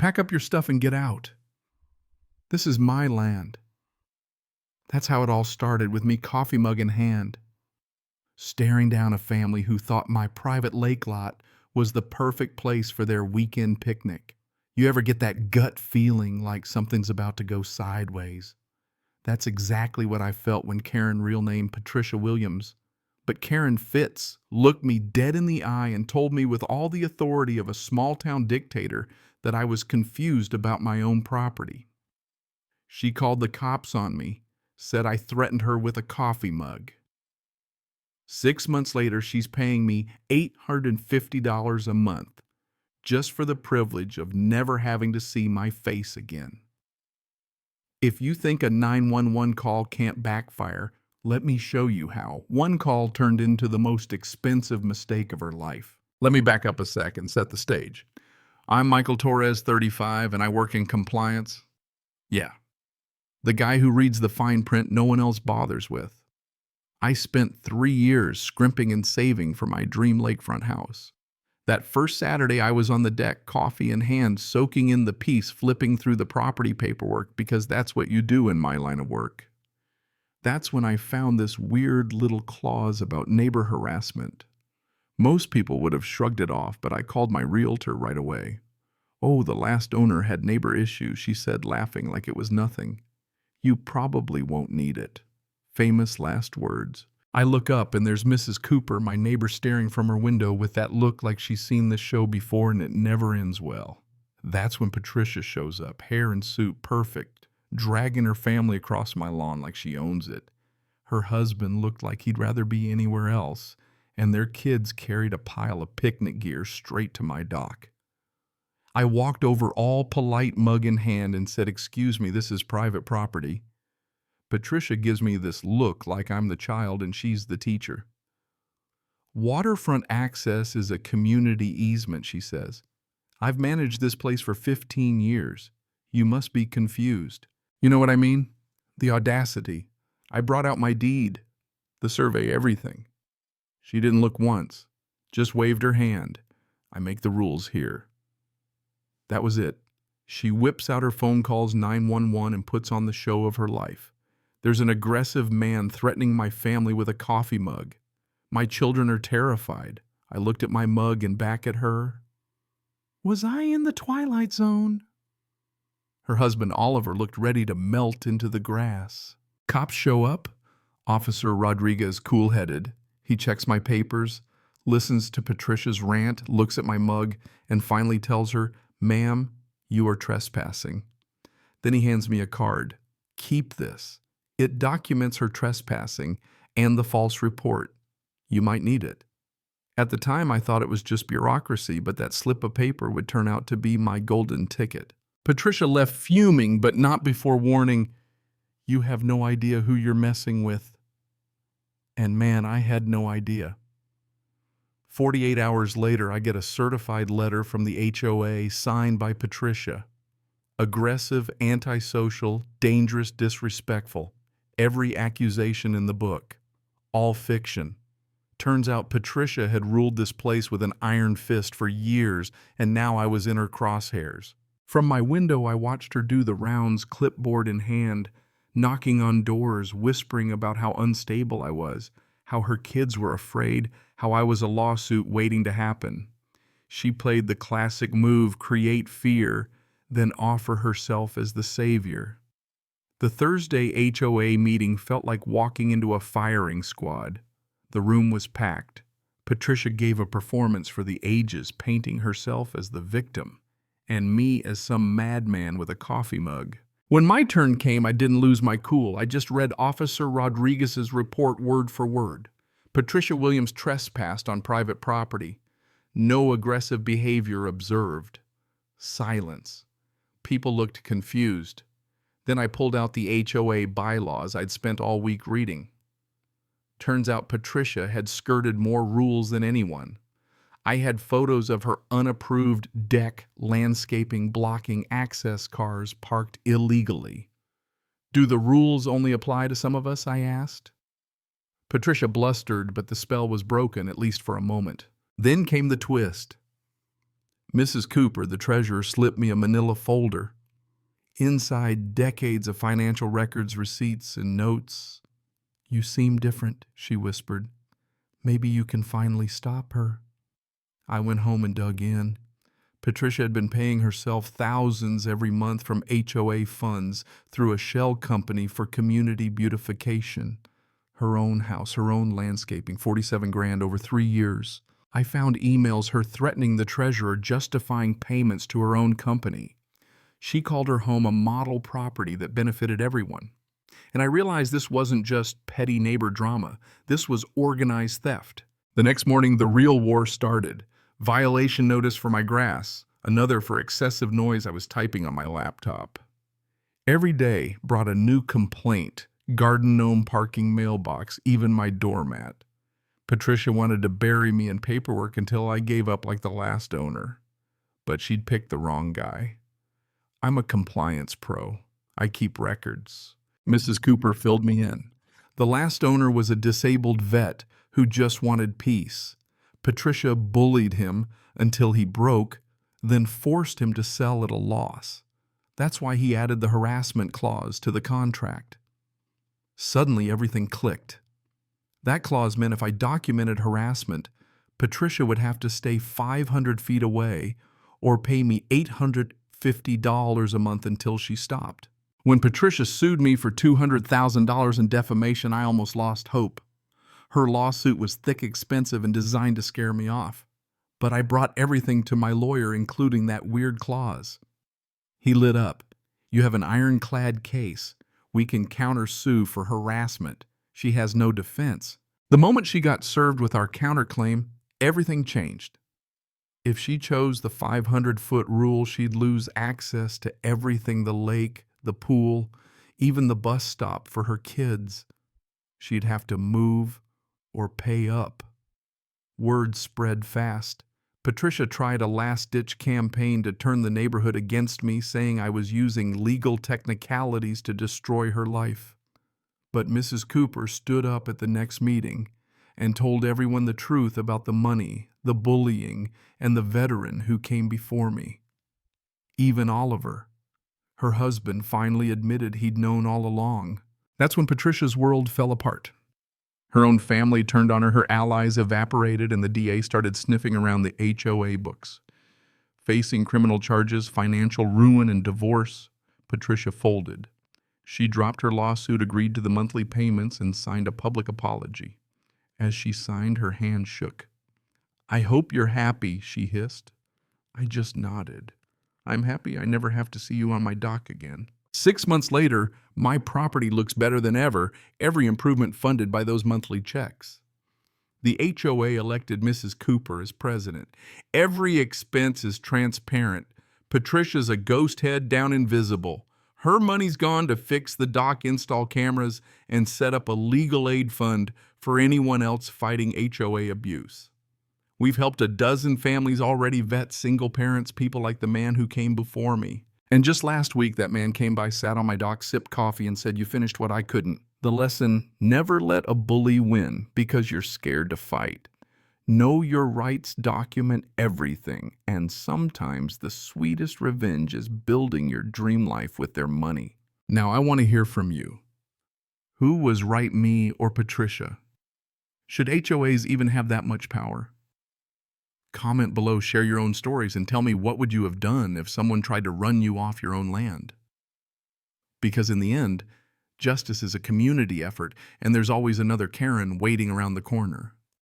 Pack up your stuff and get out. This is my land. That's how it all started, with me coffee mug in hand, staring down a family who thought my private lake lot was the perfect place for their weekend picnic. You ever get that gut feeling like something's about to go sideways? That's exactly what I felt when Karen, real name Patricia Williams, but Karen Fitz, looked me dead in the eye and told me with all the authority of a small-town dictator that I was confused about my own property. She called the cops on me, said I threatened her with a coffee mug. 6 months later, she's paying me $850 a month just for the privilege of never having to see my face again. If you think a 911 call can't backfire, let me show you how. One call turned into the most expensive mistake of her life. Let me back up a sec and set the stage. I'm Michael Torres, 35, and I work in compliance. Yeah, the guy who reads the fine print no one else bothers with. I spent 3 years scrimping and saving for my dream lakefront house. That first Saturday, I was on the deck, coffee in hand, soaking in the peace, flipping through the property paperwork, because that's what you do in my line of work. That's when I found this weird little clause about neighbor harassment. Most people would have shrugged it off, but I called my realtor right away. Oh, the last owner had neighbor issues, she said, laughing like it was nothing. You probably won't need it. Famous last words. I look up and there's Mrs. Cooper, my neighbor, staring from her window with that look like she's seen this show before and it never ends well. That's when Patricia shows up, hair and suit perfect, dragging her family across my lawn like she owns it. Her husband looked like he'd rather be anywhere else, and their kids carried a pile of picnic gear straight to my dock. I walked over, all polite, mug in hand, and said, "Excuse me, this is private property." Patricia gives me this look like I'm the child and she's the teacher. "Waterfront access is a community easement," she says. "I've managed this place for 15 years. You must be confused." You know what I mean? The audacity. I brought out my deed, the survey, everything. She didn't look once, just waved her hand. "I make the rules here." That was it. She whips out her phone, calls 911, and puts on the show of her life. There's an aggressive man threatening my family with a coffee mug. My children are terrified. I looked at my mug and back at her. Was I in the twilight zone? Her husband, Oliver, looked ready to melt into the grass. Cops show up. Officer Rodriguez, cool-headed. He checks my papers, listens to Patricia's rant, looks at my mug, and finally tells her, "Ma'am, you are trespassing." Then he hands me a card. "Keep this. It documents her trespassing and the false report. You might need it." At the time, I thought it was just bureaucracy, but that slip of paper would turn out to be my golden ticket. Patricia left fuming, but not before warning, "You have no idea who you're messing with." And man, I had no idea. 48 hours later, I get a certified letter from the HOA signed by Patricia. Aggressive, antisocial, dangerous, disrespectful. Every accusation in the book. All fiction. Turns out Patricia had ruled this place with an iron fist for years, and now I was in her crosshairs. From my window, I watched her do the rounds, clipboard in hand, knocking on doors, whispering about how unstable I was, how her kids were afraid, how I was a lawsuit waiting to happen. She played the classic move, create fear, then offer herself as the savior. The Thursday HOA meeting felt like walking into a firing squad. The room was packed. Patricia gave a performance for the ages, painting herself as the victim, and me as some madman with a coffee mug. When my turn came, I didn't lose my cool. I just read Officer Rodriguez's report word for word. Patricia Williams trespassed on private property. No aggressive behavior observed. Silence. People looked confused. Then I pulled out the HOA bylaws I'd spent all week reading. Turns out Patricia had skirted more rules than anyone. I had photos of her unapproved deck landscaping blocking access cars parked illegally. "Do the rules only apply to some of us?" I asked. Patricia blustered, but the spell was broken, at least for a moment. Then came the twist. Mrs. Cooper, the treasurer, slipped me a manila folder. Inside, decades of financial records, receipts, and notes. "You seem different," she whispered. "Maybe you can finally stop her." I went home and dug in. Patricia had been paying herself thousands every month from HOA funds through a shell company for community beautification. Her own house, her own landscaping, 47 grand over 3 years. I found emails her threatening the treasurer, justifying payments to her own company. She called her home a model property that benefited everyone. And I realized this wasn't just petty neighbor drama. This was organized theft. The next morning, the real war started. Violation notice for my grass, another for excessive noise I was typing on my laptop. Every day brought a new complaint: garden gnome parking mailbox, even my doormat. Patricia wanted to bury me in paperwork until I gave up like the last owner. But she'd picked the wrong guy. I'm a compliance pro. I keep records. Mrs. Cooper filled me in. The last owner was a disabled vet who just wanted peace. Patricia bullied him until he broke, then forced him to sell at a loss. That's why he added the harassment clause to the contract. Suddenly, everything clicked. That clause meant if I documented harassment, Patricia would have to stay 500 feet away or pay me $850 a month until she stopped. When Patricia sued me for $200,000 in defamation, I almost lost hope. Her lawsuit was thick, expensive, and designed to scare me off. But I brought everything to my lawyer, including that weird clause. He lit up. "You have an ironclad case. We can countersue for harassment. She has no defense." The moment she got served with our counterclaim, everything changed. If she chose the 500-foot rule, she'd lose access to everything: the lake, the pool, even the bus stop for her kids. She'd have to move or pay up. Word spread fast. Patricia tried a last-ditch campaign to turn the neighborhood against me, saying I was using legal technicalities to destroy her life. But Mrs. Cooper stood up at the next meeting and told everyone the truth about the money, the bullying, and the veteran who came before me. Even Oliver, her husband, finally admitted he'd known all along. That's when Patricia's world fell apart. Her own family turned on her, her allies evaporated, and the DA started sniffing around the HOA books. Facing criminal charges, financial ruin, and divorce, Patricia folded. She dropped her lawsuit, agreed to the monthly payments, and signed a public apology. As she signed, her hand shook. "I hope you're happy," she hissed. I just nodded. "I'm happy I never have to see you on my dock again." 6 months later, my property looks better than ever, every improvement funded by those monthly checks. The HOA elected Mrs. Cooper as president. Every expense is transparent. Patricia's a ghost head down invisible. Her money's gone to fix the dock, install cameras, and set up a legal aid fund for anyone else fighting HOA abuse. We've helped a dozen families already vet single parents, people like the man who came before me. And just last week, that man came by, sat on my dock, sipped coffee, and said, "You finished what I couldn't." The lesson: never let a bully win because you're scared to fight. Know your rights, document everything, and sometimes the sweetest revenge is building your dream life with their money. Now, I want to hear from you. Who was right, me or Patricia? Should HOAs even have that much power? Comment below, share your own stories, and tell me, what would you have done if someone tried to run you off your own land? Because in the end, justice is a community effort, and there's always another Karen waiting around the corner.